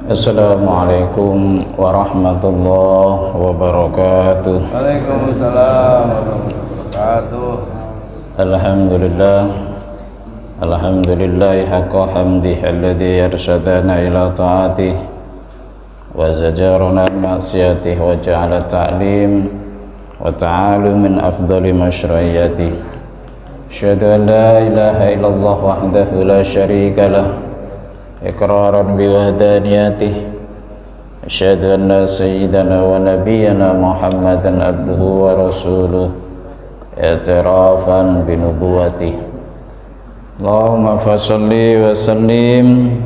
Assalamualaikum warahmatullahi wabarakatuh. Waalaikumsalam warahmatullahi wabarakatuh. Alhamdulillah. Alhamdulillah haqqa hamdihi alladhi arsyadana ila ta'atih wa zajarana ma'siyatih wa ja'ala ta'lim wa ta'alu min afdali masyru'iyatih. Asyhadu an la ilaha illallah wahdahu la syarika lah iqraran biwahdaniyatih. Asyhadu anna sayyidana wa nabiyyana Muhammadan abduhu wa rasuluh i'tirafan binubuwatih. Allahumma fasalli wa sallim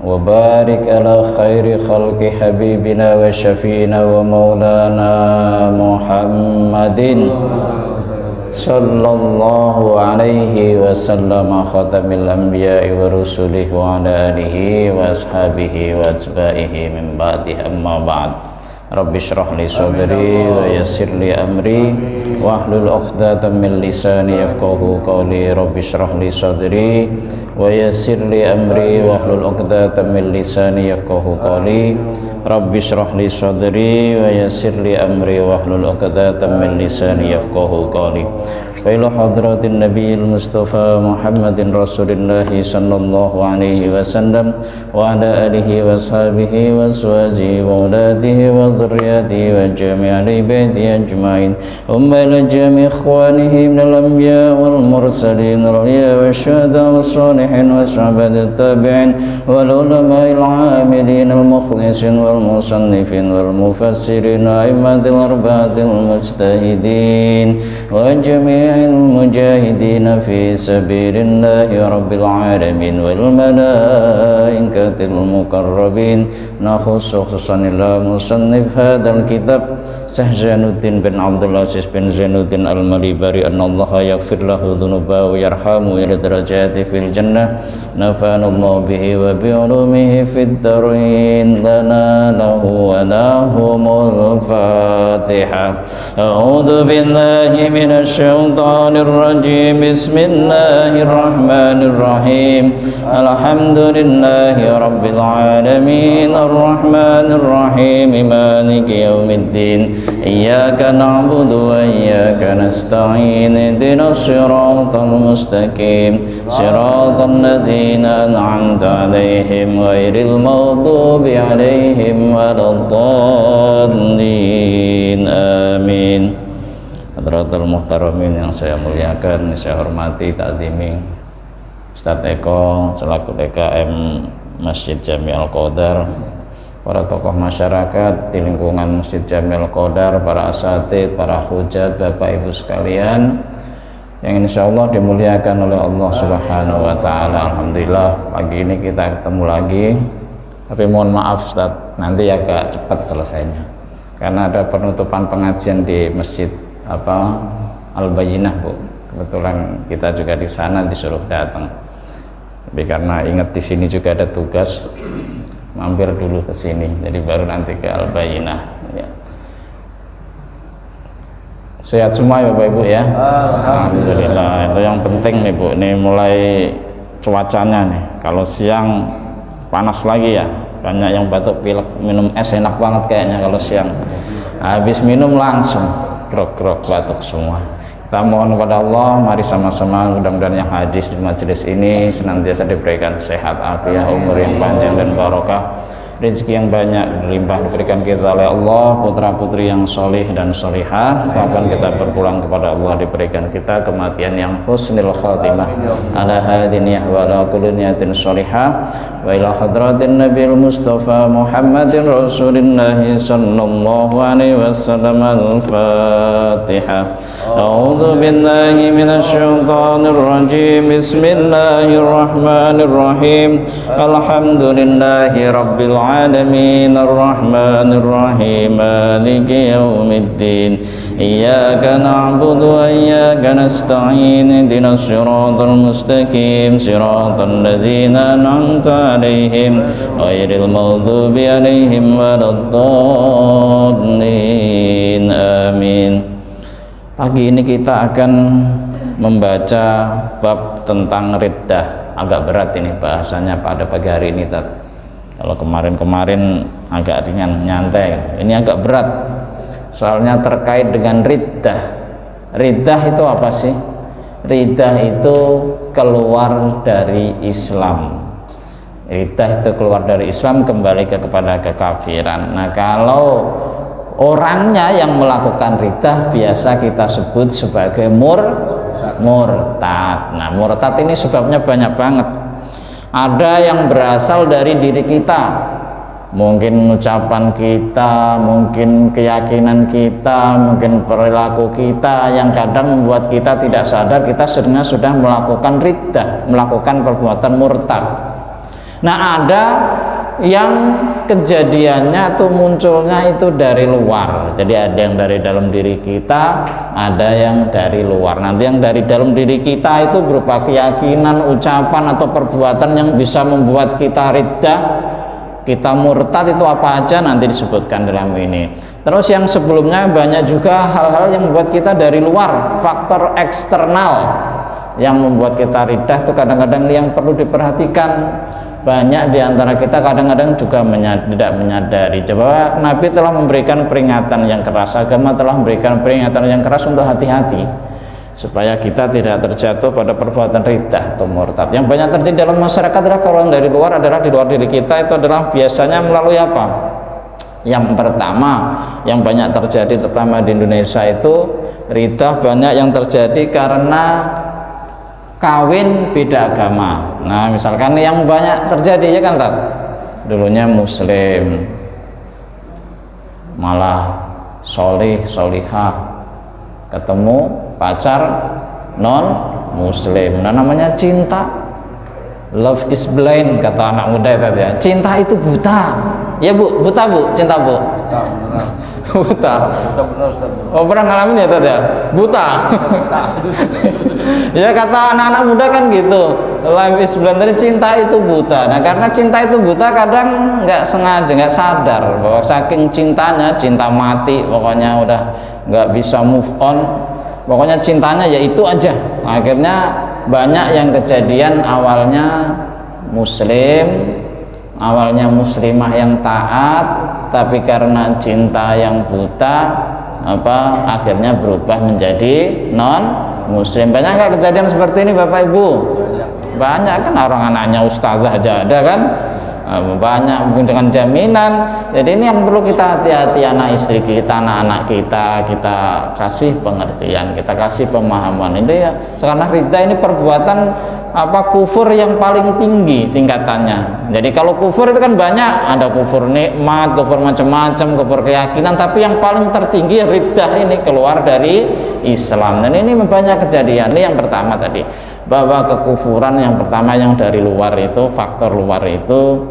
wa barik ala khairi khalqi habibina wa syafiina wa maulana Muhammadin sallallahu alaihi wasallam khatamil anbiya'i wa rusulihi wa ala alihi wa ashabihi wa atba'ihi min ba'dihi amma ba'd. Rabbi shrah li sadri wa yassir li amri wahlul 'uqdatam min lisani yafqahu qawli. Rabbi shrah li sadri wa yassir li amri wahlul 'uqdatam min lisani yafqahu qawli. Rabbi shrah li sadri wa yassir li amri wahlul 'uqdatam min lisani yafqahu qawli. Fa ila hadratin nabiyil mustafa Muhammadin rasulillahi sallallahu alaihi wasallam wa ala alihi wa sahbihi wa azwajihi wa auladihi wa dhurriyyatihi wa jami'i baitihi ajma'in. Umma ila jami' ikhwanihi minal anbiya wal mursalin wal awliya wasyuhada was salihin wa sahabat tabi'in wal ulama'il 'amilin al mukhlisin wal musannifin wal mufassirin wa a'immatil arba'atil mujtahidin wa jami' المجاهدين في سبيل الله رب العالمين والملائكة المقربين. نخص خصوصا إلى مصنف هذا الكتاب Syekh Zainuddin bin Abdul Aziz bin Zainuddin Al-Malibari annallaha yaghfir lahu dhunubahu wa yarhamu ila darajati fil jannah. Nafa'anallahu bihi wa bi ulumihi fid darin lana lahu wa lahumul Fatihah. A'udzu billahi minasy syaithanir rajim. Bismillahirrahmanirrahim. Alhamdulillahi rabbil alamin arrahmanir rahim maliki yaumiddin. Iyyaka na'budu wa iyyaka nasta'in. Ihdinas siratal mustaqim. Siratal ladzina an'amta 'alaihim ghairil maghdubi 'alaihim waladdallin. Amin. Hadratul muhtaramin yang saya muliakan, saya hormati, takzimi Ustadz Eko selaku DKM Masjid Jami' Al-Qadar, para tokoh masyarakat di lingkungan Masjid Jami' Al-Qadar, para asatidz, para hujat, Bapak Ibu sekalian yang insya Allah dimuliakan oleh Allah Subhanahu wa Ta'ala. Alhamdulillah pagi ini kita ketemu lagi, tapi mohon maaf Ustadz, nanti agak cepat selesainya karena ada penutupan pengajian di Masjid Al-Bayyinah, Bu. Kebetulan kita juga di sana disuruh datang, tapi karena ingat di sini juga ada tugas, mampir dulu ke sini, jadi baru nanti ke Al-Bayyinah ya. Sehat semua ya Bapak Ibu ya? Alhamdulillah. Itu yang penting nih Bu, ini mulai cuacanya nih, kalau siang panas lagi ya, banyak yang batuk pilek, minum es enak banget kayaknya kalau siang, habis minum langsung grok-grok batuk semua. Kita mohon kepada Allah, mari sama-sama mudah-mudahan yang hadir di majelis ini senantiasa diberikan sehat, afiat, umur yang panjang dan barokah, rezeki yang banyak berlimpah diberikan kita oleh Allah, putra-putri yang solih dan solihah, kapan kita berpulang kepada Allah diberikan kita kematian yang husnul khatimah ala hadiniyah wa ala kulli niyatin solihah wa ila hadratin nabiyil mustafa Muhammadin rasulillahi sallallahu alaihi wasallam. Al-Fatihah. A'udzu billahi minasy syaithanir rajim. Bismillahirrahmanirrahim. Alhamdulillahi rabbil alamin arrahmanir rahim maliki yaumiddin. Iyyaka na'budu wa iyyaka nasta'in. Ihdinas siratal mustaqim. Siratal ladzina an'amta 'alaihim ghairil maghdubi 'alaihim waladdallin. Amin. Pagi ini kita akan membaca bab tentang riddah. Agak berat ini bahasanya pada pagi hari ini, Kalau kemarin-kemarin agak ringan, nyantai, ini agak berat. Soalnya terkait dengan riddah. Riddah itu apa sih? Riddah itu keluar dari Islam. Riddah itu keluar dari Islam, kembali kepada kekafiran. Nah, kalau orangnya yang melakukan riddah biasa kita sebut sebagai murtad. Nah, murtad ini sebabnya banyak banget. Ada yang berasal dari diri kita, mungkin ucapan kita, mungkin keyakinan kita, mungkin perilaku kita yang kadang membuat kita tidak sadar kita sebenarnya sudah melakukan riddah, melakukan perbuatan murtad. Nah, ada yang kejadiannya atau munculnya itu dari luar. Jadi ada yang dari dalam diri kita, ada yang dari luar. Nanti yang dari dalam diri kita itu berupa keyakinan, ucapan atau perbuatan yang bisa membuat kita riddah, kita murtad, itu apa aja nanti disebutkan dalam ini. Terus yang sebelumnya banyak juga hal-hal yang membuat kita dari luar, faktor eksternal yang membuat kita riddah itu kadang-kadang yang perlu diperhatikan. Banyak di antara kita kadang-kadang juga tidak menyadari bahwa Nabi telah memberikan peringatan yang keras, agama telah memberikan peringatan yang keras untuk hati-hati supaya kita tidak terjatuh pada perbuatan riddah atau murtad. Yang banyak terjadi dalam masyarakat adalah kalau yang dari luar adalah di luar diri kita, itu adalah biasanya melalui apa? Yang pertama yang banyak terjadi terutama di Indonesia itu riddah banyak yang terjadi karena kawin beda agama. Nah, misalkan yang banyak terjadi ya kan, dulunya muslim malah solihah, ketemu pacar non muslim. Nah, namanya cinta, love is blind kata anak muda tadi ya. Cinta itu buta. Ya Bu, buta Bu, cinta Bu. Buta. Oh, pernah ngalamin ya tadi ya? Buta. Ya kata anak-anak muda kan gitu, life is blind, cinta itu buta. Nah, karena cinta itu buta kadang nggak sengaja, nggak sadar bahwa saking cintanya, cinta mati, pokoknya udah nggak bisa move on, pokoknya cintanya ya itu aja. Akhirnya banyak yang kejadian awalnya muslim, awalnya muslimah yang taat, tapi karena cinta yang buta akhirnya berubah menjadi non muslim. Banyak nggak kejadian seperti ini Bapak Ibu? Banyak kan, orang anaknya ustazah aja ada kan, banyak, mungkin dengan jaminan. Jadi ini yang perlu kita hati-hati, anak istri kita, anak-anak kita kasih pengertian, kita kasih pemahaman. Ini ya, karena ridha ini perbuatan kufur yang paling tinggi tingkatannya. Jadi kalau kufur itu kan banyak, ada kufur nikmat, kufur macam-macam, kufur keyakinan, tapi yang paling tertinggi riddah ini keluar dari Islam. Dan ini banyak kejadian. Ini yang pertama tadi, bahwa kekufuran yang pertama yang dari luar itu, faktor luar itu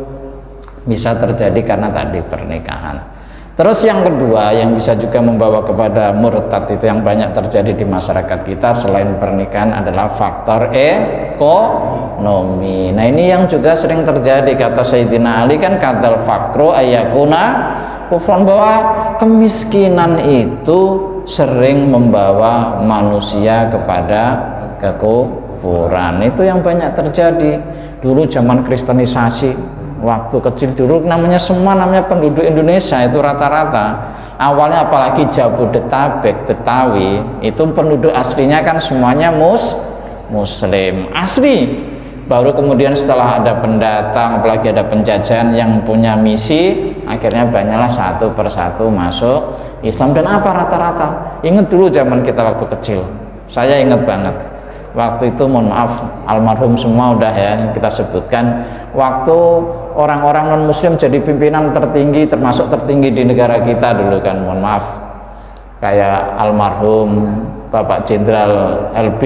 bisa terjadi karena tadi pernikahan. Terus yang kedua yang bisa juga membawa kepada murtad itu yang banyak terjadi di masyarakat kita selain pernikahan adalah faktor ekonomi. Nah, ini yang juga sering terjadi, kata Sayyidina Ali kan, kadal fakru ayakuna kufran, bahwa kemiskinan itu sering membawa manusia kepada kekufuran. Itu yang banyak terjadi dulu zaman kristenisasi. Waktu kecil dulu namanya penduduk Indonesia itu rata-rata awalnya, apalagi Jabodetabek, Betawi, itu penduduk aslinya kan semuanya muslim asli. Baru kemudian setelah ada pendatang, apalagi ada penjajahan yang punya misi, akhirnya banyaklah satu persatu masuk Islam. Dan apa rata-rata? Ingat dulu zaman kita waktu kecil, saya ingat banget waktu itu, mohon maaf almarhum semua udah ya kita sebutkan, waktu orang-orang non muslim jadi pimpinan tertinggi, termasuk tertinggi di negara kita dulu kan, mohon maaf, kayak almarhum Bapak Jenderal LB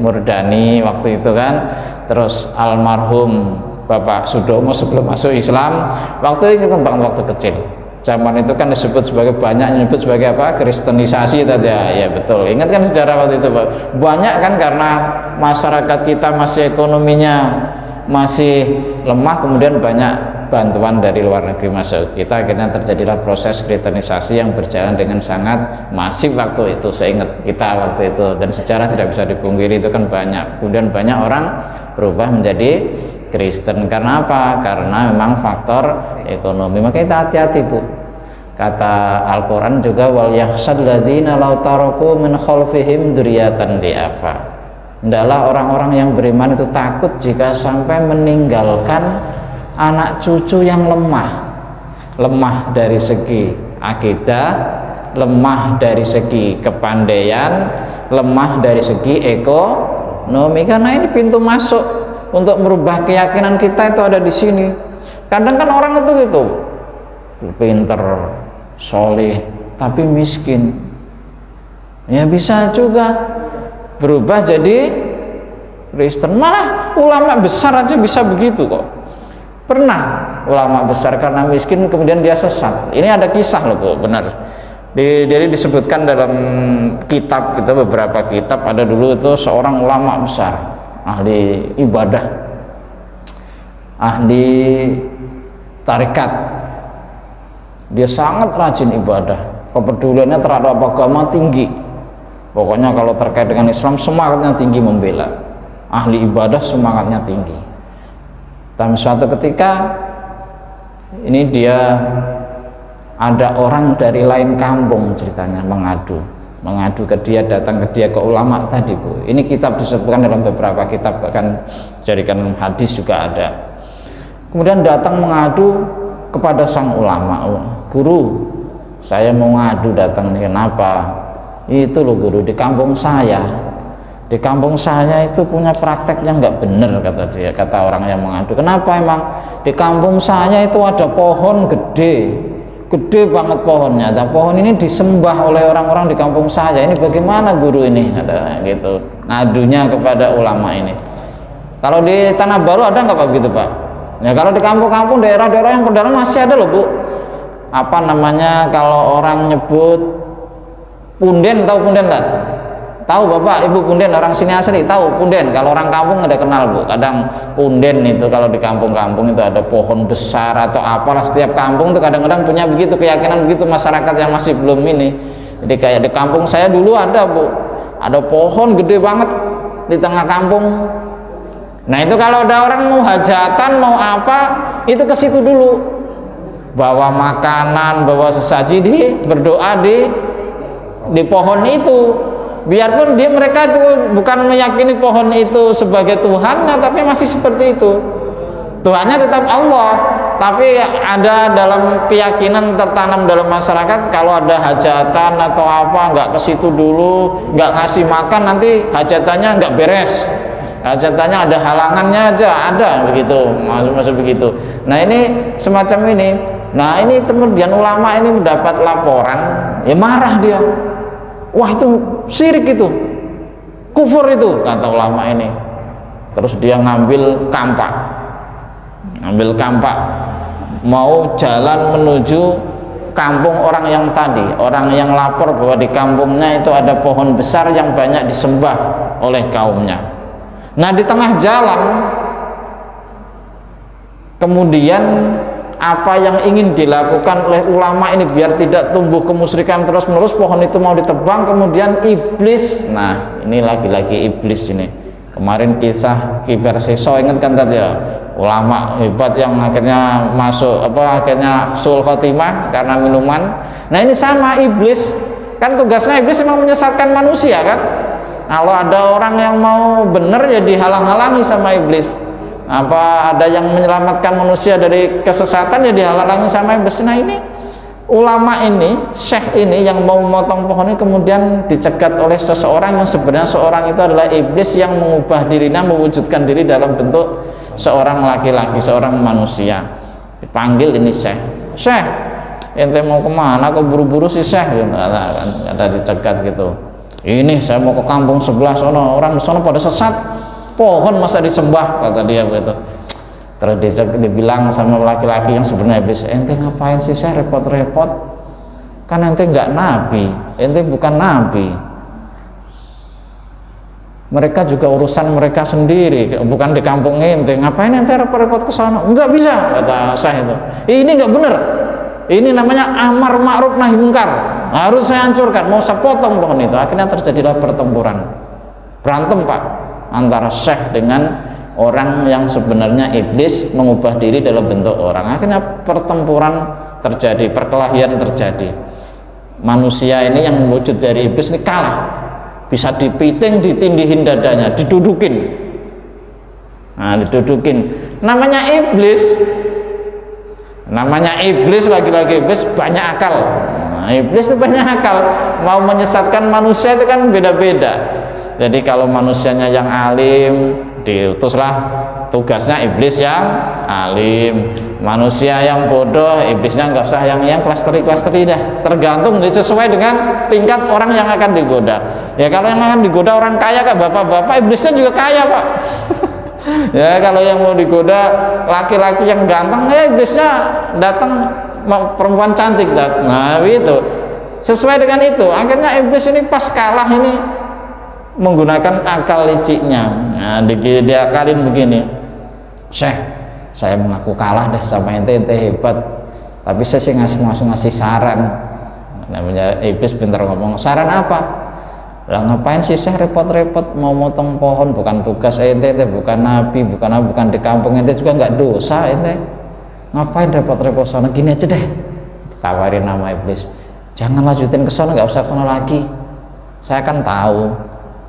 Murdani waktu itu kan, terus almarhum Bapak Sudomo sebelum masuk Islam. Waktu itu kan waktu kecil, zaman itu kan disebut sebagai, banyak menyebut sebagai apa, kristenisasi tadi ya, betul. Ingat kan sejarah waktu itu banyak kan, karena masyarakat kita masih ekonominya masih lemah, kemudian banyak bantuan dari luar negeri masuk kita, akhirnya terjadilah proses kristenisasi yang berjalan dengan sangat masif waktu itu. Saya ingat kita waktu itu, dan sejarah tidak bisa dipungkiri itu kan banyak. Kemudian banyak orang berubah menjadi Kristen. Karena apa? Karena memang faktor ekonomi. Maka kita hati-hati, Bu. Kata Al-Quran juga, wal yakhshal ladzina law taraku min khalfihim dzurriyyatan di'afa. Hendaklah orang-orang yang beriman itu takut jika sampai meninggalkan anak cucu yang lemah dari segi akidah, lemah dari segi kepandaian, lemah dari segi ekonomi. Karena ini pintu masuk untuk merubah keyakinan kita itu ada di sini. Kadang kan orang itu gitu, pinter, soleh, tapi miskin. Ya bisa juga berubah jadi Kristen. Malah ulama besar aja bisa begitu kok. Pernah ulama besar karena miskin kemudian dia sesat. Ini ada kisah loh, Bu, benar. Jadi disebutkan dalam kitab kita, beberapa kitab, ada dulu itu seorang ulama besar, ahli ibadah, ahli tarekat. Dia sangat rajin ibadah, kepeduliannya terhadap agama tinggi. Pokoknya kalau terkait dengan Islam semangatnya tinggi membela. Ahli ibadah semangatnya tinggi. Dan suatu ketika ini dia ada orang dari lain kampung ceritanya mengadu ke dia, datang ke dia, ke ulama tadi, Bu. Ini kitab disebutkan dalam beberapa kitab, bahkan jadikan hadis juga ada. Kemudian datang mengadu kepada sang ulama, guru, saya mau ngadu datang nih. Kenapa? Itu loh guru, di kampung saya itu punya praktek yang nggak bener, kata dia, kata orang yang mengadu. Kenapa emang? Di kampung saya itu ada pohon gede banget pohonnya, dan pohon ini disembah oleh orang-orang di kampung saya. Ini bagaimana guru ini, kata gitu, ngadunya kepada ulama ini. Kalau di Tanah Baru ada nggak Pak begitu, Pak? Ya kalau di kampung-kampung, daerah-daerah yang pedalaman masih ada loh, Bu. Apa namanya kalau orang nyebut punden, tahu punden kan? Tahu Bapak, Ibu punden, orang sini asli tahu punden. Kalau orang kampung ada kenal, Bu. Kadang punden itu kalau di kampung-kampung itu ada pohon besar atau apalah, setiap kampung itu kadang-kadang punya begitu keyakinan begitu, masyarakat yang masih belum ini. Jadi kayak di kampung saya dulu ada, Bu. Ada pohon gede banget di tengah kampung. Nah, itu kalau ada orang mau hajatan, mau apa, itu ke situ dulu. Bawa makanan, bawa sesaji, berdoa di pohon itu. Biarpun mereka itu bukan meyakini pohon itu sebagai Tuhannya, tapi masih seperti itu. Tuhannya tetap Allah, tapi ada dalam keyakinan tertanam dalam masyarakat, kalau ada hajatan atau apa, nggak ke situ dulu, nggak ngasih makan, nanti hajatannya nggak beres. Hajatannya ada halangannya aja, ada begitu, masuk begitu. Nah, ini semacam ini. Nah, ini kemudian ulama ini mendapat laporan, ya marah dia. Wah, itu syirik, itu kufur itu, kata ulama ini. Terus dia ngambil kampak, mau jalan menuju kampung orang yang tadi, orang yang lapor bahwa di kampungnya itu ada pohon besar yang banyak disembah oleh kaumnya. Nah, di tengah jalan kemudian apa yang ingin dilakukan oleh ulama ini biar tidak tumbuh kemusyrikan terus menerus, pohon itu mau ditebang, kemudian iblis. Nah, ini lagi-lagi iblis ini. Kemarin kisah Kibar Seso, ingat kan tadi ya, ulama hebat yang akhirnya masuk akhirnya sul khotimah karena minuman. Nah, ini sama iblis, kan tugasnya iblis memang menyesatkan manusia kan. Kalau ada orang yang mau benar ya dihalang-halangi sama iblis. Apa ada yang menyelamatkan manusia dari kesesatan ya dihalangi sama iblis. Nah, ini ulama ini, syekh ini yang mau memotong pohon ini kemudian dicegat oleh seseorang yang sebenarnya seorang itu adalah iblis yang mengubah dirinya, mewujudkan diri dalam bentuk seorang laki-laki, seorang manusia. Dipanggil ini syekh, ente mau kemana kok buru-buru sih syekh? Ada dicegat gitu. Ini saya mau ke kampung sebelah sono, orang di sono pada sesat, pohon masa disembah, kata dia begitu. Terus dibilang sama laki-laki yang sebenarnya iblis, ente ngapain sih saya repot-repot, kan ente nggak nabi, ente bukan nabi, mereka juga urusan mereka sendiri, bukan di kampung ente, ngapain ente repot-repot ke sana? Nggak bisa, kata saya itu. Ini nggak benar, ini namanya amar ma'ruf nahi mungkar, harus saya hancurkan, mau saya potong pohon itu. Akhirnya terjadilah pertempuran, berantem Pak, antara syekh dengan orang yang sebenarnya iblis mengubah diri dalam bentuk orang. Akhirnya pertempuran terjadi, perkelahian terjadi. Manusia ini yang wujud dari iblis ini kalah, bisa dipiting, ditindihin dadanya, didudukin. Nah, didudukin. Namanya iblis, lagi-lagi iblis banyak akal. Nah, iblis itu banyak akal, mau menyesatkan manusia itu kan beda-beda. Jadi kalau manusianya yang alim, diutuslah tugasnya iblis yang alim. Manusia yang bodoh, iblisnya nggak usah yang klasteri dah. Tergantung sesuai dengan tingkat orang yang akan digoda. Ya kalau yang akan digoda orang kaya kan bapak-bapak, iblisnya juga kaya pak. Ya kalau yang mau digoda laki-laki yang ganteng, ya iblisnya datang perempuan cantik. Nah itu sesuai dengan itu. Akhirnya iblis ini pas kalah ini menggunakan akal liciknya. Nah, diakalin begini, Syekh, saya mengaku kalah deh sama ente hebat, tapi saya sih ngasih saran. Namanya iblis pintar ngomong, saran apa? Lah ngapain sih Syekh repot-repot mau motong pohon, bukan tugas ente, bukan nabi, bukan di kampung ente juga nggak dosa ente. Ngapain repot-repot sana, gini aja deh. Tawarin nama iblis, jangan lanjutin ke sana, nggak usah kono lagi. Saya kan tahu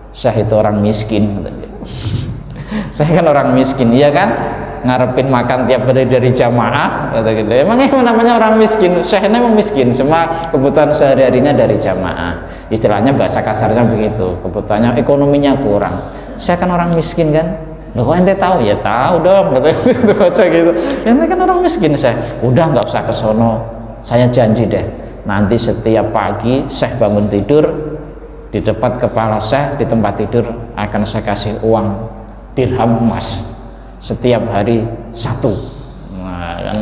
Syekh itu orang miskin. Saya kan orang miskin, iya kan, ngarepin makan tiap hari dari jamaah kata gitu. Emangnya namanya orang miskin? Syekh ini emang miskin, semua kebutuhan sehari-harinya dari jamaah. Istilahnya bahasa kasarnya begitu, kebutuhannya ekonominya kurang. Saya kan orang miskin kan. Loh kok ente tahu? Ya tahu dong, kata baca gitu. Ente kan orang miskin. Saya udah nggak usah ke sono, saya janji deh nanti setiap pagi Syekh bangun tidur, di depan kepala Syekh di tempat tidur akan saya kasih uang dirham emas setiap hari 1. Nah, kan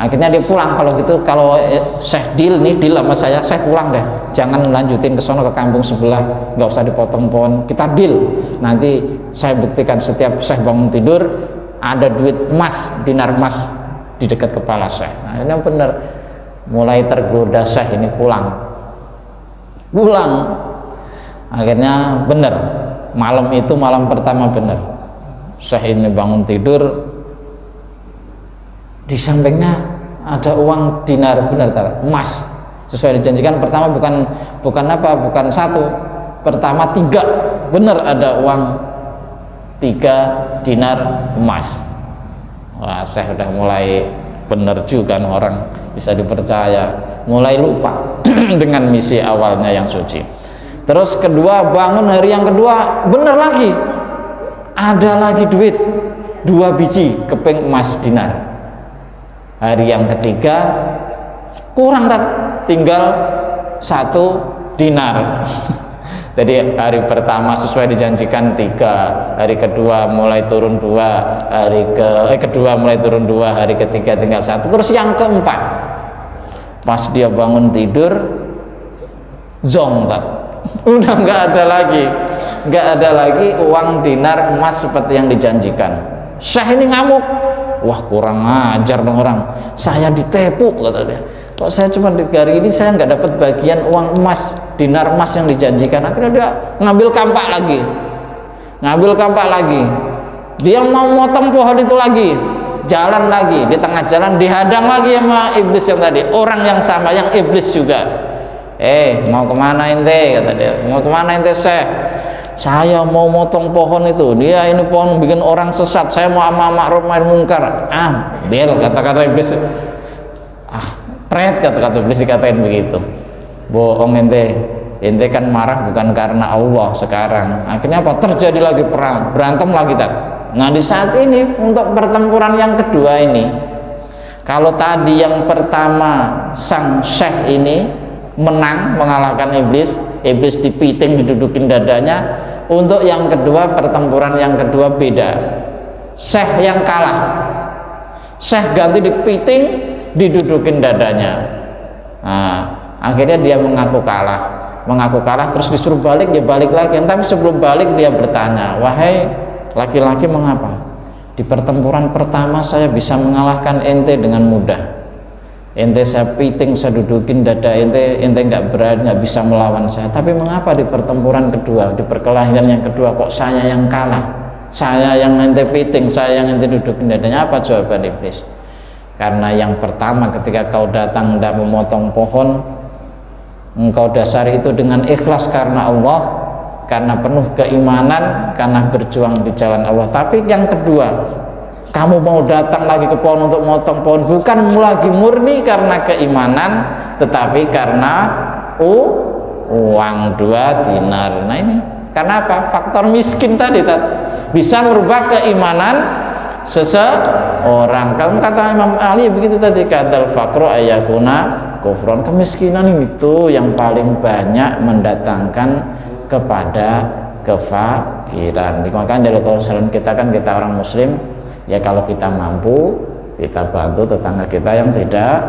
akhirnya dia pulang. Kalau gitu, kalau Syekh deal sama saya, Syekh pulang deh, jangan lanjutin ke sono ke kampung sebelah, nggak usah dipotong pohon, kita deal. Nanti saya buktikan setiap Syekh bangun tidur ada duit emas, dinar emas di dekat kepala Syekh. Nah, ini benar. Mulai tergoda Syekh ini pulang. Akhirnya benar, malam itu malam pertama benar, Syekh ini bangun tidur, di sampingnya ada uang dinar, benar emas sesuai dijanjikan. Pertama bukan 1, pertama 3, benar ada uang 3 dinar emas. Wah, Syekh udah mulai benar juga orang, bisa dipercaya, mulai lupa dengan misi awalnya yang suci. Terus kedua, bangun hari yang kedua bener lagi, ada lagi duit 2 biji keping emas dinar. Hari yang ketiga kurang, tinggal 1 dinar. Jadi hari pertama sesuai dijanjikan 3, hari kedua mulai turun 2, kedua mulai turun 2, hari ketiga tinggal 1. Terus yang keempat, pas dia bangun tidur, zong udah nggak ada lagi uang dinar emas seperti yang dijanjikan. Syekh ini ngamuk, wah kurang ajar dong orang, saya ditipu kata dia. Kok saya cuma di hari ini saya nggak dapat bagian uang emas, dinar emas yang dijanjikan. Akhirnya dia ngambil kampak lagi, dia mau motong pohon itu lagi, jalan lagi, di tengah jalan dihadang lagi sama iblis yang tadi, orang yang sama, yang iblis juga. Mau kemana ente? Kata dia. Mau kemana ente Syekh? Saya mau motong pohon itu. Dia ini pohon bikin orang sesat. Saya mau amar ma'ruf nahi mungkar. Bel, kata-kata iblis. Pret, kata-kata iblis dikatain begitu. Bohong ente. Ente kan marah bukan karena Allah sekarang. Akhirnya apa? Terjadi lagi perang, berantem lagi Nah di saat ini untuk pertempuran yang kedua ini, kalau tadi yang pertama sang Syekh ini menang, mengalahkan iblis dipiting, didudukin dadanya. Untuk yang kedua, pertempuran yang kedua beda, Syekh yang kalah, Syekh ganti dipiting, didudukin dadanya. Nah, akhirnya dia mengaku kalah, terus disuruh balik, dia balik lagi. Tapi sebelum balik dia bertanya, wahai laki-laki, mengapa di pertempuran pertama saya bisa mengalahkan ente dengan mudah? Ente saya piting, saya dudukin dada ente nggak berani, nggak bisa melawan saya. Tapi mengapa di pertempuran kedua, di perkelahian yang kedua kok saya yang kalah? saya yang ente piting, saya yang ente dudukin dadanya. Apa jawaban iblis? Karena yang pertama ketika kau datang hendak memotong pohon, engkau dasari itu dengan ikhlas karena Allah, karena penuh keimanan, karena berjuang di jalan Allah. Tapi yang kedua, kamu mau datang lagi ke pohon untuk motong pohon bukan lagi murni karena keimanan, tetapi karena uang 2 dinar. Nah ini karena apa? Faktor miskin tadi bisa merubah keimanan seseorang. Kalau kata Imam Ali begitu tadi, kadal fakru ayakuna kufron. Kemiskinan itu yang paling banyak mendatangkan kepada kefakiran. Makanya dari Rasulullah kita kan, kita orang muslim ya, kalau kita mampu kita bantu tetangga kita yang tidak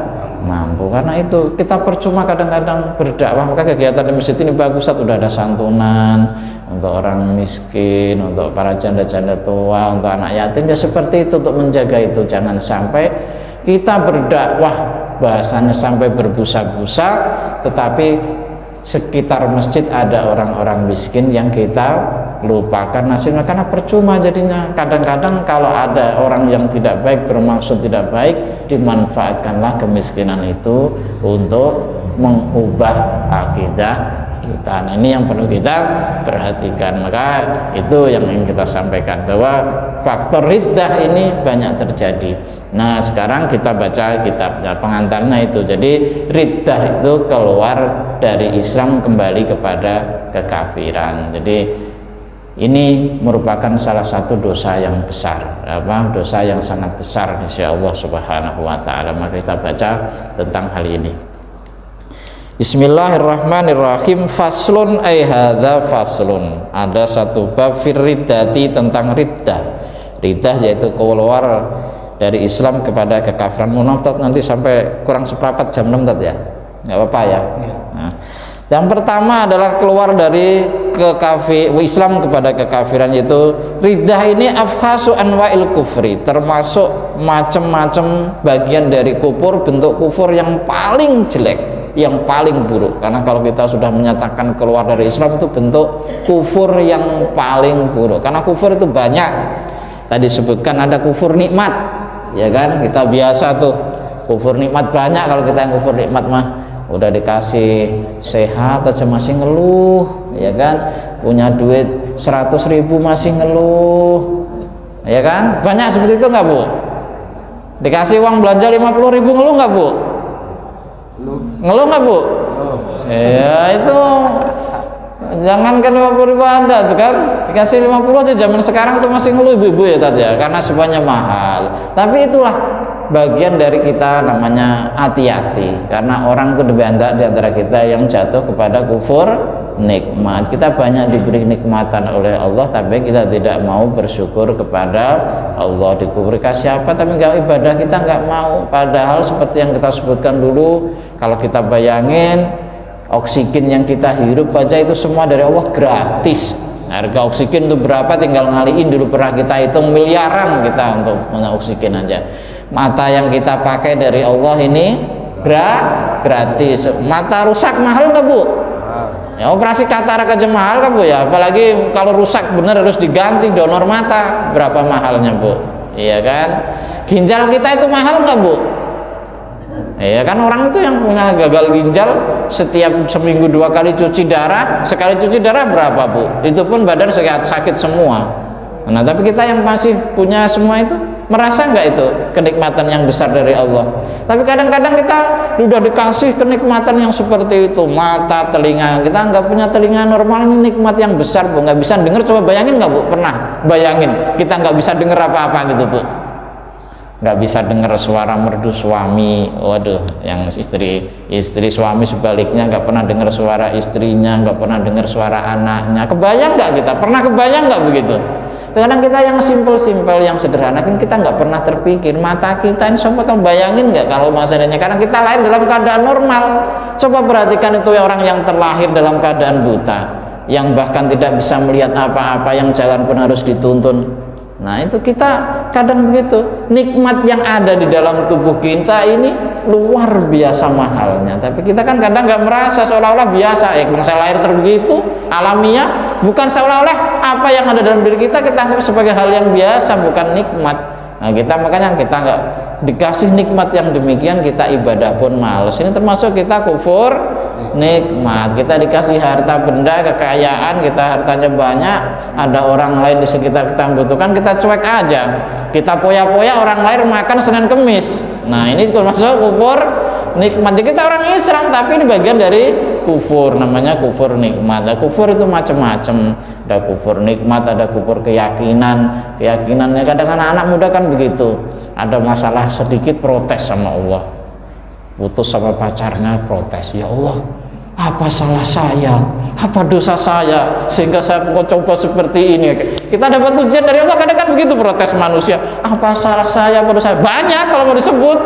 mampu. Karena itu kita percuma kadang-kadang berdakwah. Maka kegiatan di masjid ini bagus, sudah ada santunan untuk orang miskin, untuk para janda-janda tua, untuk anak yatim ya, seperti itu, untuk menjaga itu. Jangan sampai kita berdakwah bahasanya sampai berbusa-busa, tetapi sekitar masjid ada orang-orang miskin yang kita lupakan nasibnya, karena percuma jadinya. Kadang-kadang kalau ada orang yang tidak baik, bermaksud tidak baik, dimanfaatkanlah kemiskinan itu untuk mengubah akidah kita. Nah, ini yang perlu kita perhatikan. Maka itu yang ingin kita sampaikan, bahwa faktor riddah ini banyak terjadi. Nah sekarang kita baca kitabnya, pengantarnya itu. Jadi riddah itu keluar dari Islam kembali kepada kekafiran. Jadi ini merupakan salah satu dosa yang besar, dosa yang sangat besar insya Allah subhanahu wa ta'ala. Maka kita baca tentang hal ini. Bismillahirrahmanirrahim. Faslun ay hadza faslun. Ada satu bab fir riddati, tentang riddah. Riddah yaitu keluar dari Islam kepada kekafiran. Mohon nanti sampai kurang seperempat jam 6 ya, nggak apa-apa ya. Nah, yang pertama adalah keluar dari Islam kepada kekafiran, yaitu riddah ini afhasu anwa'il kufri, termasuk macam-macam bagian dari kufur, bentuk kufur yang paling jelek, yang paling buruk. Karena kalau kita sudah menyatakan keluar dari Islam, itu bentuk kufur yang paling buruk. Karena kufur itu banyak. Tadi sebutkan ada kufur nikmat, ya kan? Kita biasa tuh kufur nikmat banyak. Kalau kita yang kufur nikmat mah udah dikasih sehat aja masih ngeluh, ya kan? Punya duit 100.000 masih ngeluh, ya kan? Banyak seperti itu nggak Bu? Dikasih uang belanja 50.000 ngeluh nggak Bu? Ngeluh nggak Bu? Ya itu jangankan 50.000 Anda tuh kan, dikasih 50 aja zaman sekarang tuh masih ngeluh ibu-ibu ya tadi ya, karena semuanya mahal. Tapi itulah bagian dari kita, namanya hati-hati, karena orang itu lebih banyak di antara kita yang jatuh kepada kufur nikmat. Kita banyak diberi nikmatan oleh Allah, tapi kita tidak mau bersyukur kepada Allah. Dikubur kasih apa, tapi nggak ibadah, kita nggak mau. Padahal seperti yang kita sebutkan dulu, kalau kita bayangin oksigen yang kita hirup aja itu semua dari Allah gratis. Harga oksigen itu berapa, tinggal ngaliin dulu, pernah kita hitung miliaran kita untuk punya oksigen aja. Mata yang kita pakai dari Allah ini gratis. Mata rusak mahal nggak Bu? Ya, operasi katarak aja mahal kan Bu ya, apalagi kalau rusak bener harus diganti, donor mata berapa mahalnya Bu, iya kan? Ginjal kita itu mahal nggak Bu? Ya kan, orang itu yang punya gagal ginjal setiap seminggu 2 kali cuci darah, sekali cuci darah berapa Bu? Itu pun badan sakit semua. Nah tapi kita yang masih punya semua itu, merasa nggak itu kenikmatan yang besar dari Allah? Tapi kadang-kadang kita sudah dikasih kenikmatan yang seperti itu, mata, telinga, kita nggak punya telinga normal, ini nikmat yang besar Bu, nggak bisa dengar. Coba bayangin nggak Bu, pernah bayangin kita nggak bisa dengar apa-apa gitu Bu, nggak bisa dengar suara merdu suami, waduh, yang istri suami sebaliknya nggak pernah dengar suara istrinya, nggak pernah dengar suara anaknya. Kebayang nggak kita? Pernah kebayang nggak begitu? Kadang kita yang simpel-simpel, yang sederhana, kan kita nggak pernah terpikir. Mata kita ini, coba kan bayangin nggak kalau masalahnya, karena kita lahir dalam keadaan normal. Coba perhatikan itu orang yang terlahir dalam keadaan buta, yang bahkan tidak bisa melihat apa-apa, yang jalan pun harus dituntun. Nah itu kita kadang begitu. Nikmat yang ada di dalam tubuh kita ini luar biasa mahalnya, tapi kita kan kadang nggak merasa, seolah-olah biasa. Saya lahir terbegitu alamiah, bukan seolah-olah apa yang ada dalam diri kita anggap sebagai hal yang biasa, bukan nikmat. Nah, makanya kita nggak dikasih nikmat yang demikian, kita ibadah pun males. Ini termasuk kita kufur nikmat. Kita dikasih harta benda, kekayaan, kita hartanya banyak, ada orang lain di sekitar kita membutuhkan, kita cuek aja. Kita poya-poya orang lain makan Senin Kemis. Nah, ini termasuk kufur nikmat. Jadi kita orang Islam, tapi ini bagian dari kufur, namanya kufur nikmat. Nah, kufur itu macam-macam. Ada kufur nikmat, ada kufur keyakinannya. Kadang anak-anak muda kan begitu, ada masalah sedikit protes sama Allah, putus sama pacarnya protes, ya Allah, apa salah saya, apa dosa saya sehingga saya kok coba seperti ini. Kita dapat ujian dari Allah, kadang kan begitu protes manusia, apa salah saya, apa dosa saya, banyak kalau mau disebut.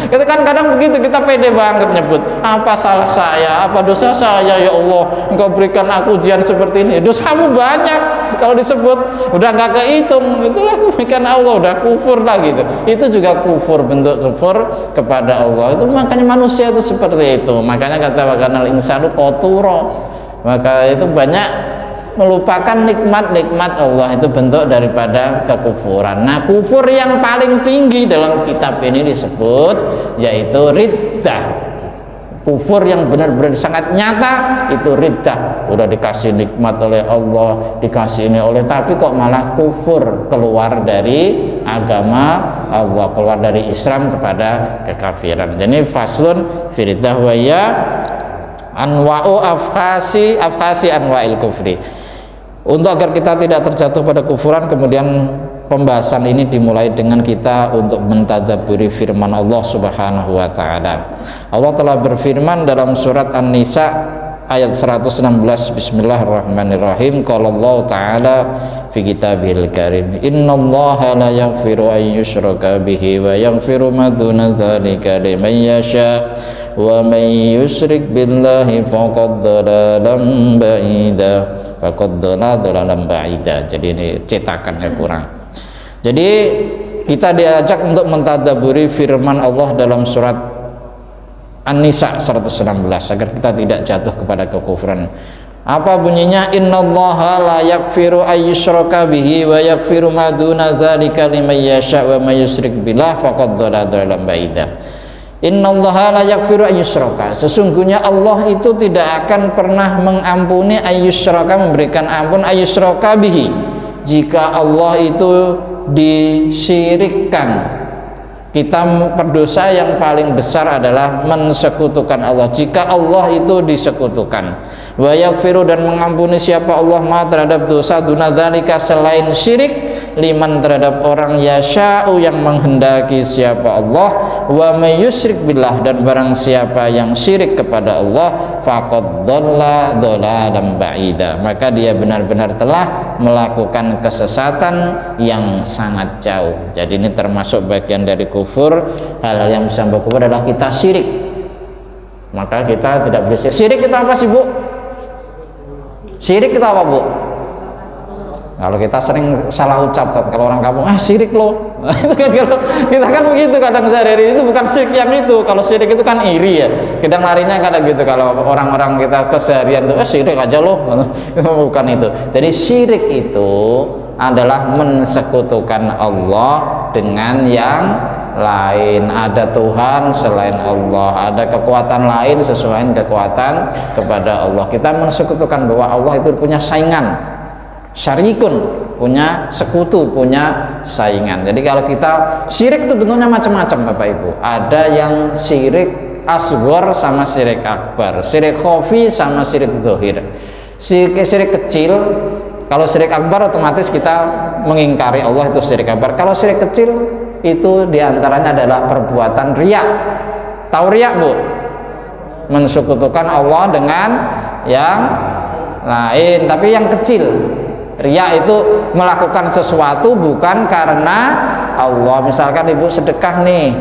Kita kan kadang begitu, kita pede banget nyebut, apa salah saya, apa dosa saya, ya Allah, Engkau berikan aku ujian seperti ini. Dosamu banyak kalau disebut, udah nggak kehitung, itulah kebaikan Allah, udah kufur lah gitu. Itu juga kufur, bentuk kufur kepada Allah. Itu makanya manusia itu seperti itu. Makanya kata wakanal insanu qaturo, maka itu banyak melupakan nikmat-nikmat Allah, itu bentuk daripada kekufuran. Nah, kufur yang paling tinggi dalam kitab ini disebut yaitu riddah. Kufur yang benar-benar sangat nyata itu riddah. Udah dikasih nikmat oleh Allah, dikasih ini oleh, tapi kok malah kufur, keluar dari agama Allah, keluar dari Islam kepada kekafiran. Jadi faslun fi riddah wa ya anwa'u afkhasi anwa'il kufri. Untuk agar kita tidak terjatuh pada kufuran, kemudian pembahasan ini dimulai dengan kita untuk mentadabburi firman Allah Subhanahu wa taala. Allah telah berfirman dalam surat An-Nisa ayat 116, bismillahirrahmanirrahim. Qala Allah taala fi kitabihil karim, innallaha la yaghfiru an yushraka bihi wa yaghfiru ma duna dzalika liman yasha wa may yusyrik billahi faqad dhalalan ba'ida. Jadi ini cetakannya kurang. Jadi kita diajak untuk mentadabburi firman Allah dalam surat An-Nisa 116 agar kita tidak jatuh kepada kekufuran. Apa bunyinya? Innallaha la yaghfiru ayyushraka bihi wa yaghfiru ma duna dzalika liman yasha wa may yusyrik billahi faqad dhalalan ba'ida. Innallaha la yaghfiru ayyushraka, sesungguhnya Allah itu tidak akan pernah mengampuni ayyushraka, memberikan ampun ayyushraka bihi, jika Allah itu disyirikkan. Kita berdosa yang paling besar adalah mensekutukan Allah, jika Allah itu disekutukan. Wa yaghfiru, dan mengampuni siapa Allah ma terhadap dosa duna dzalika selain syirik, liman terhadap orang yasha'u yang menghendaki siapa Allah, wa may yusyrik billah, dan barang siapa yang syirik kepada Allah faqad dhalla dhalalan ba'ida, maka dia benar-benar telah melakukan kesesatan yang sangat jauh. Jadi ini termasuk bagian dari kufur. Hal-hal yang bisa membawa kufur adalah kita syirik, maka kita tidak boleh syirik. Syirik kita apa sih, Bu? Syirik kita apa, Bu? Kalau kita sering salah ucap, kalau orang kampung, syirik loh. Itu kan kalau kita kan begitu kadang sehari-hari, itu bukan syirik yang itu. Kalau syirik itu kan iri ya. Kadang larinya kadang gitu kalau orang-orang kita keseharian itu syirik aja loh. Bukan itu. Jadi syirik itu adalah mensekutukan Allah dengan yang lain. Ada Tuhan selain Allah, ada kekuatan lain sesuai kekuatan kepada Allah. Kita mensekutukan bahwa Allah itu punya saingan, syarikun, punya sekutu, punya saingan. Jadi kalau kita syirik itu bentuknya macam-macam Bapak Ibu. Ada yang syirik asghar sama syirik akbar, syirik khafi sama syirik zahir. Syirik kecil, kalau syirik akbar otomatis kita mengingkari Allah, itu syirik akbar. Kalau syirik kecil itu diantaranya adalah perbuatan riya. Tahu riya, Bu? Mensekutukan Allah dengan yang lain, tapi yang kecil. Riya itu melakukan sesuatu bukan karena Allah. Misalkan Ibu sedekah nih,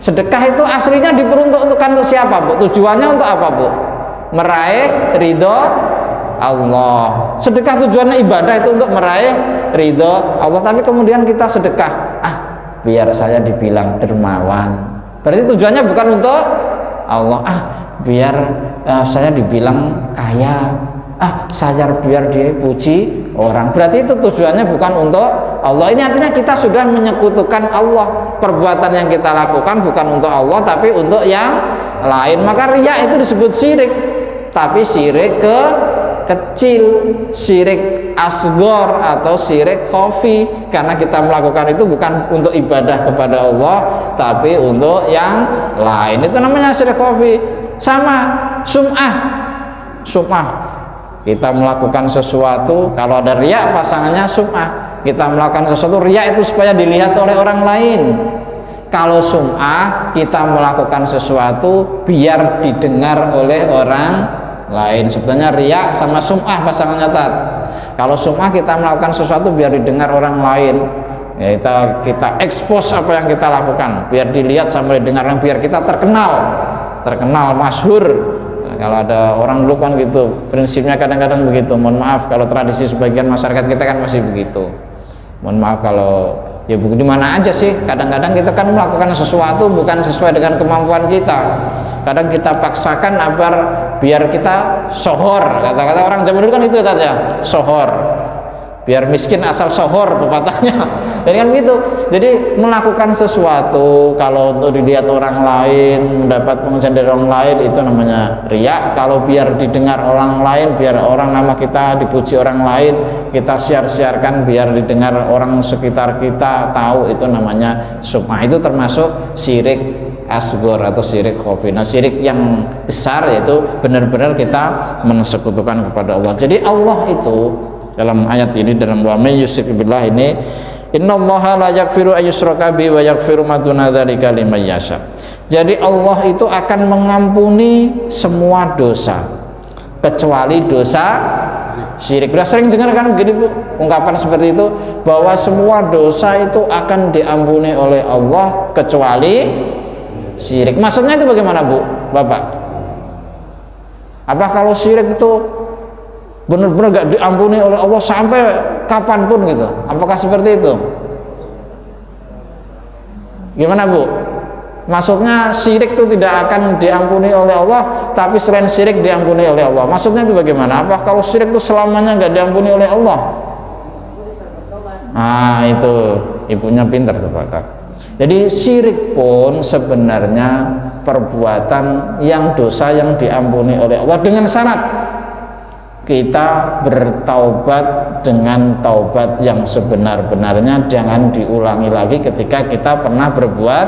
sedekah itu aslinya diperuntukkan untuk siapa, Bu? Tujuannya untuk apa, Bu? Meraih ridho Allah. Sedekah tujuannya ibadah itu untuk meraih ridho Allah, tapi kemudian kita sedekah, biar saya dibilang dermawan. Berarti tujuannya bukan untuk Allah. Biar saya dibilang kaya. Saya biar dia puji orang. Berarti itu tujuannya bukan untuk Allah. Ini artinya kita sudah menyekutukan Allah. Perbuatan yang kita lakukan bukan untuk Allah tapi untuk yang lain. Maka riya itu disebut syirik. Tapi syirik kecil, syirik asghar atau syirik khafi, karena kita melakukan itu bukan untuk ibadah kepada Allah tapi untuk yang lain. Itu namanya syirik khafi. Sama sum'ah. Kita melakukan sesuatu, kalau ada riya pasangannya sum'ah. Kita melakukan sesuatu, riya itu supaya dilihat oleh orang lain. Kalau sum'ah, kita melakukan sesuatu biar didengar oleh orang lain. Sebetulnya riya sama sum'ah pasangannya tat. Kalau sum'ah kita melakukan sesuatu biar didengar orang lain, ya, kita expose apa yang kita lakukan biar dilihat sama didengar, biar kita terkenal masyhur. Nah, kalau ada orang dulu kan gitu prinsipnya, kadang-kadang begitu. Mohon maaf kalau tradisi sebagian masyarakat kita kan masih begitu. Mohon maaf kalau ya di mana aja sih, kadang-kadang kita kan melakukan sesuatu bukan sesuai dengan kemampuan kita. Kadang kita paksakan agar biar kita sohor, kata-kata orang zaman dulu kan itu saja, sohor, biar miskin asal sohor pepatahnya. Jadi kan gitu. Jadi melakukan sesuatu kalau untuk dilihat orang lain, mendapat pengujian dari orang lain, itu namanya riya. Kalau biar didengar orang lain, biar orang nama kita dipuji orang lain, kita siar-siarkan biar didengar orang sekitar kita tahu, itu namanya sum'ah. Itu termasuk syirik asghar atau syirik khafi. Nah, syirik yang besar yaitu benar-benar kita mensekutukan kepada Allah. Jadi Allah itu dalam ayat ini, dalam wa may yusyrik billah ini, innallaha la yaghfiru ayyushraka bihi wa yaghfiru ma duna dzalika liman yasha. Jadi Allah itu akan mengampuni semua dosa kecuali dosa syirik. Sudah sering dengar kan begini Bu, ungkapan seperti itu, bahwa semua dosa itu akan diampuni oleh Allah kecuali syirik. Maksudnya itu bagaimana Bu, Bapak? Apa kalau syirik itu benar-benar gak diampuni oleh Allah sampai kapanpun gitu? Apakah seperti itu? Gimana Bu? Maksudnya syirik itu tidak akan diampuni oleh Allah, tapi selain syirik diampuni oleh Allah. Maksudnya itu bagaimana? Apa kalau syirik itu selamanya gak diampuni oleh Allah? Nah itu ibunya pintar tuh Pak. Jadi syirik pun sebenarnya perbuatan yang dosa yang diampuni oleh Allah dengan syarat kita bertaubat dengan taubat yang sebenar-benarnya, jangan diulangi lagi ketika kita pernah berbuat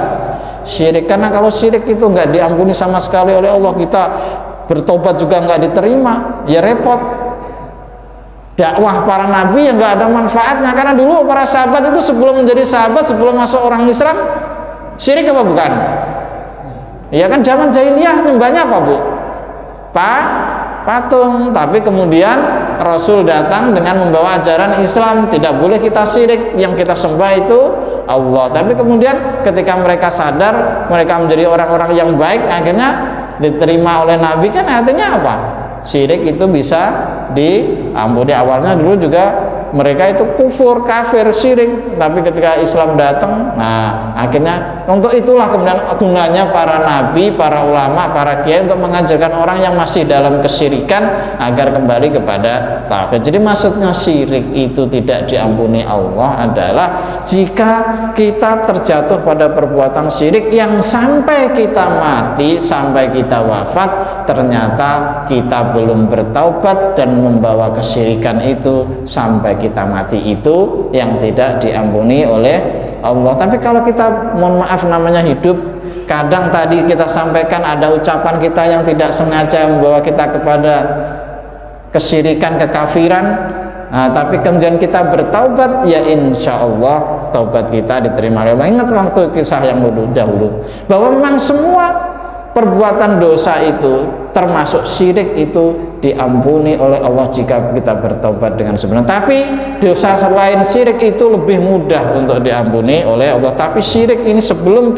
syirik. Karena kalau syirik itu nggak diampuni sama sekali oleh Allah, kita bertobat juga nggak diterima, ya repot. Dakwah para nabi yang nggak ada manfaatnya, karena dulu para sahabat itu sebelum menjadi sahabat, sebelum masuk orang Islam, syirik apa bukan? Ya kan zaman jahiliyah nyembahnya apa Bu? Patung. Tapi kemudian Rasul datang dengan membawa ajaran Islam, tidak boleh kita syirik, yang kita sembah itu Allah. Tapi kemudian ketika mereka sadar, mereka menjadi orang-orang yang baik, akhirnya diterima oleh Nabi. Kan artinya apa? Syirik itu bisa diampuni. Awalnya dulu juga mereka itu kufur, kafir, syirik, tapi ketika Islam datang, nah akhirnya untuk itulah kemudian gunanya para nabi, para ulama, para kiai untuk mengajarkan orang yang masih dalam kesyirikan agar kembali kepada tauhid. Jadi maksudnya syirik itu tidak diampuni Allah adalah jika kita terjatuh pada perbuatan syirik yang sampai kita mati, sampai kita wafat, ternyata kita belum bertaubat dan membawa kesyirikan itu sampai kita mati, itu yang tidak diampuni oleh Allah. Tapi kalau kita, mohon maaf, namanya hidup, kadang tadi kita sampaikan ada ucapan kita yang tidak sengaja membawa kita kepada kesyirikan, kekafiran. Nah, tapi kemudian kita bertaubat, ya insya Allah taubat kita diterima oleh Allah. Ingat waktu kisah yang dahulu bahwa memang semua perbuatan dosa itu termasuk syirik itu diampuni oleh Allah jika kita bertobat dengan sebenar. Tapi dosa selain syirik itu lebih mudah untuk diampuni oleh Allah. Tapi syirik ini sebelum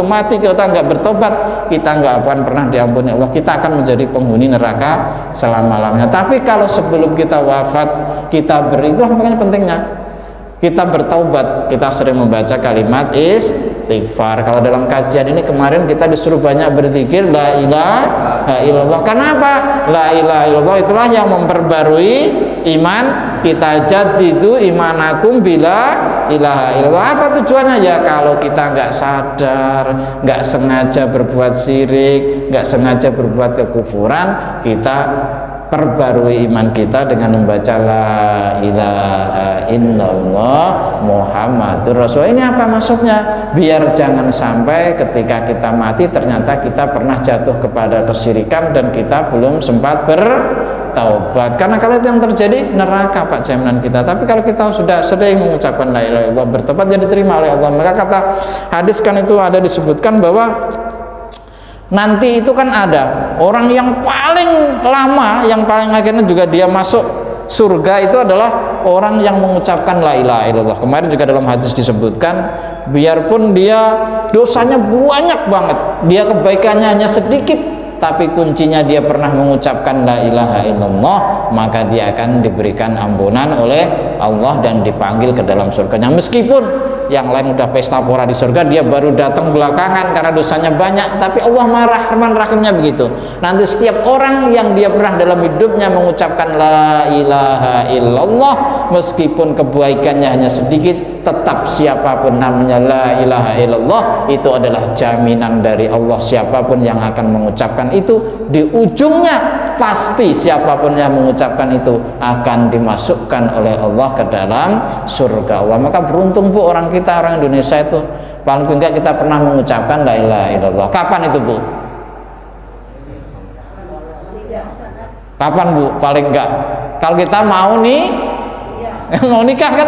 mati kita nggak bertobat, kita nggak akan pernah diampuni Allah. Kita akan menjadi penghuni neraka selama-lamanya. Tapi kalau sebelum kita wafat kita itu makanya pentingnya kita bertaubat. Kita sering membaca kalimat istighfar. Kalau dalam kajian ini kemarin kita disuruh banyak berzikir la ilaha illallah. Kenapa? La ilaha illallah itulah yang memperbarui iman kita jadidu imanakum bila ilaha illallah. Apa tujuannya? Ya kalau kita nggak sadar, nggak sengaja berbuat syirik, nggak sengaja berbuat kekufuran, kita perbarui iman kita dengan membaca la ilaha illallah Muhammadur Rasulullah. Ini apa maksudnya? Biar jangan sampai ketika kita mati ternyata kita pernah jatuh kepada kesyirikan dan kita belum sempat bertaubat. Karena kalau itu yang terjadi, neraka Pak jaminan kita. Tapi kalau kita sudah sering mengucapkan la ilaha illallah, bertobat, jadi diterima oleh Allah. Maka kata hadis kan itu ada disebutkan bahwa nanti itu kan ada orang yang paling lama, yang paling akhirnya juga dia masuk surga itu adalah orang yang mengucapkan la ilaha illallah. Kemarin juga dalam hadis disebutkan, biarpun dia dosanya banyak banget, dia kebaikannya hanya sedikit, tapi kuncinya dia pernah mengucapkan la ilaha illallah, maka dia akan diberikan ampunan oleh Allah dan dipanggil ke dalam surganya. Meskipun yang lain udah pesta pora di surga, dia baru datang belakangan karena dosanya banyak, tapi Allah marah, Rahman Rahimnya begitu. Nanti setiap orang yang dia pernah dalam hidupnya mengucapkan la ilaha illallah, meskipun kebaikannya hanya sedikit, tetap siapapun namanya la ilaha illallah, itu adalah jaminan dari Allah. Siapapun yang akan mengucapkan itu, di ujungnya pasti siapapun yang mengucapkan itu akan dimasukkan oleh Allah ke dalam surga Allah. Maka beruntung Bu orang kita, orang Indonesia itu paling enggak kita pernah mengucapkan la ilaha illallah. Kapan itu Bu? Kapan Bu? Paling enggak kalau kita mau mau nikah kan,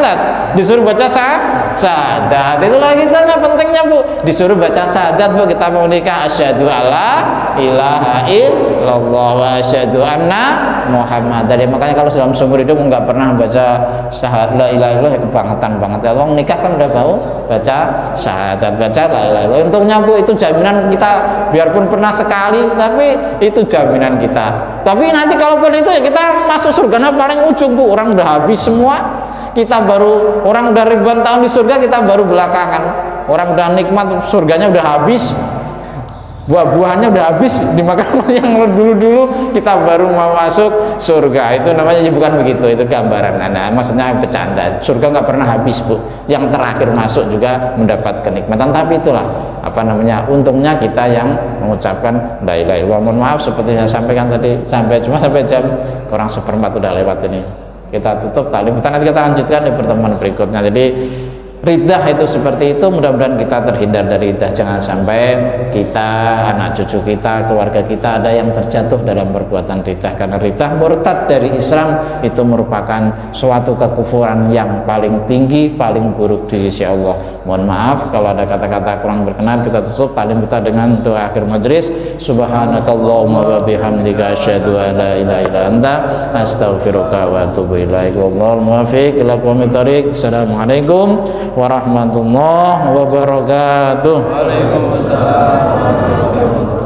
disuruh baca syahadat. Itulah kitanya pentingnya Bu, disuruh baca syahadat Bu. Kita mau nikah, asyhadu alla ilaha illallah wa asyhadu anna Muhammad. Jadi makanya kalau dalam seumur hidup nggak pernah baca syahadat la ilaha illallah, ya kebangetan banget. Kalau nikah kan udah mau baca syahadat, baca la ilaha illallah. Untungnya Bu, itu jaminan kita, biarpun pernah sekali, tapi itu jaminan kita. Tapi nanti kalaupun itu ya kita masuk surganya paling ujung Bu, orang udah habis semua. Kita baru, orang udah ribuan tahun di surga, kita baru belakangan. Orang udah nikmat, surganya udah habis, buah-buahnya udah habis dimakan yang dulu-dulu, kita baru mau masuk surga. Itu namanya bukan begitu, itu gambaran. Nah, maksudnya bercanda. Surga nggak pernah habis Bu, yang terakhir masuk juga mendapat kenikmatan. Tapi itulah apa namanya, untungnya kita yang mengucapkan la ilaha illallah. Mohon maaf seperti yang sampaikan tadi, sampai jam kurang seperempat udah lewat ini. Kita tutup taklim, nanti kita lanjutkan di pertemuan berikutnya. Jadi ridah itu seperti itu, mudah-mudahan kita terhindar dari ridah. Jangan sampai kita, anak cucu kita, keluarga kita ada yang terjatuh dalam perbuatan ridah. Karena ridah, murtad dari Islam, itu merupakan suatu kekufuran yang paling tinggi, paling buruk di sisi Allah. Mohon maaf kalau ada kata-kata kurang berkenan. Kita tutup taklim kita dengan doa akhir majelis. Subhanakallahumma wa bihamdika asyhadu an la ilaha illa anta astaghfiruka wa atubu ilaik. Wallahul muwaffiq ila aqwamit thoriq. Assalamualaikum warahmatullahi wabarakatuh. Waalaikumsalam.